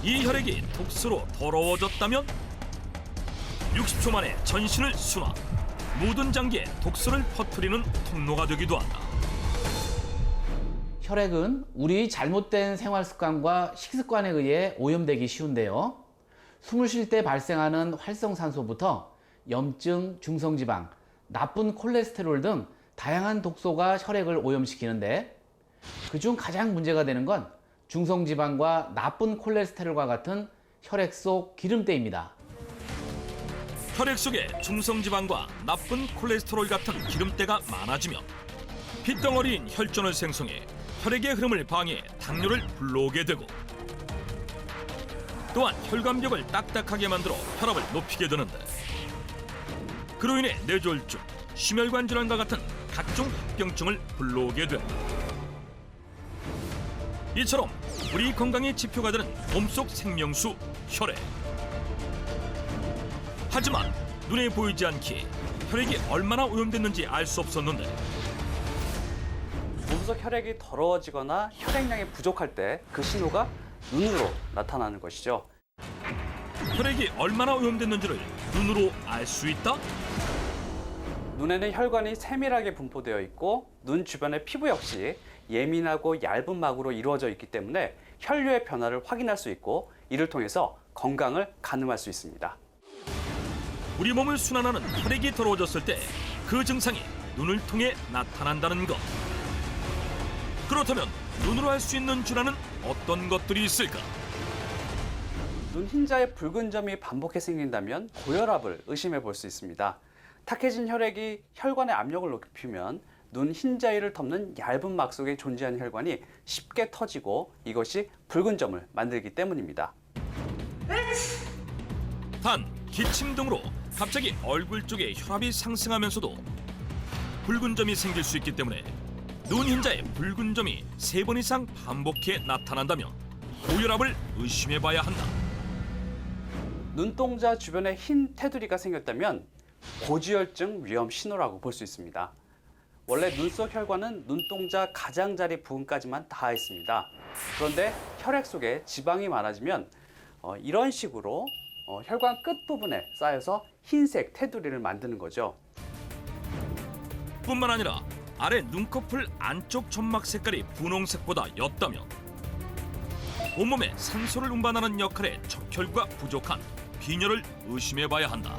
이 혈액이 독소로 더러워졌다면 60초 만에 전신을 순화, 모든 장기에 독소를 퍼뜨리는 통로가 되기도 한다. 혈액은 우리 잘못된 생활 습관과 식습관에 의해 오염되기 쉬운데요. 숨을 쉴 때 발생하는 활성산소부터 염증, 중성지방, 나쁜 콜레스테롤 등 다양한 독소가 혈액을 오염시키는데 그중 가장 문제가 되는 건 중성지방과 나쁜 콜레스테롤과 같은 혈액 속 기름때입니다. 혈액 속에 중성지방과 나쁜 콜레스테롤 같은 기름때가 많아지면 핏덩어리인 혈전을 생성해 혈액의 흐름을 방해해 당뇨를 불러오게 되고, 또한 혈관벽을 딱딱하게 만들어 혈압을 높이게 되는데, 그로 인해 뇌졸중, 심혈관 질환과 같은 각종 합병증을 불러오게 됩니다. 이처럼 우리 건강의 지표가 되는 몸속 생명수 혈액. 하지만 눈에 보이지 않기에 혈액이 얼마나 오염됐는지 알 수 없었는데, 몸속 혈액이 더러워지거나 혈액량이 부족할 때 그 신호가 눈으로 나타나는 것이죠. 혈액이 얼마나 오염됐는지를 눈으로 알 수 있다? 눈에는 혈관이 세밀하게 분포되어 있고 눈 주변의 피부 역시 예민하고 얇은 막으로 이루어져 있기 때문에 혈류의 변화를 확인할 수 있고 이를 통해서 건강을 가늠할 수 있습니다. 우리 몸을 순환하는 혈액이 더러워졌을 때 그 증상이 눈을 통해 나타난다는 것. 그렇다면 눈으로 알 수 있는 질환은 어떤 것들이 있을까? 눈 흰자에 붉은 점이 반복해 생긴다면 고혈압을 의심해 볼 수 있습니다. 탁해진 혈액이 혈관의 압력을 높이면 눈 흰자위를 덮는 얇은 막 속에 존재하는 혈관이 쉽게 터지고 이것이 붉은 점을 만들기 때문입니다. 단, 기침 등으로 갑자기 얼굴 쪽에 혈압이 상승하면서도 붉은 점이 생길 수 있기 때문에 눈 흰자에 붉은 점이 3번 이상 반복해 나타난다면 고혈압을 의심해봐야 한다. 눈동자 주변에 흰 테두리가 생겼다면 고지혈증 위험 신호라고 볼 수 있습니다. 원래 눈 속 혈관은 눈동자 가장자리 부분까지만 닿아 있습니다. 그런데 혈액 속에 지방이 많아지면 이런 식으로 혈관 끝부분에 쌓여서 흰색 테두리를 만드는 거죠. 뿐만 아니라 아래 눈꺼풀 안쪽 점막 색깔이 분홍색보다 옅다면 온몸에 산소를 운반하는 역할에 적혈구가 부족한 빈혈을 의심해봐야 한다.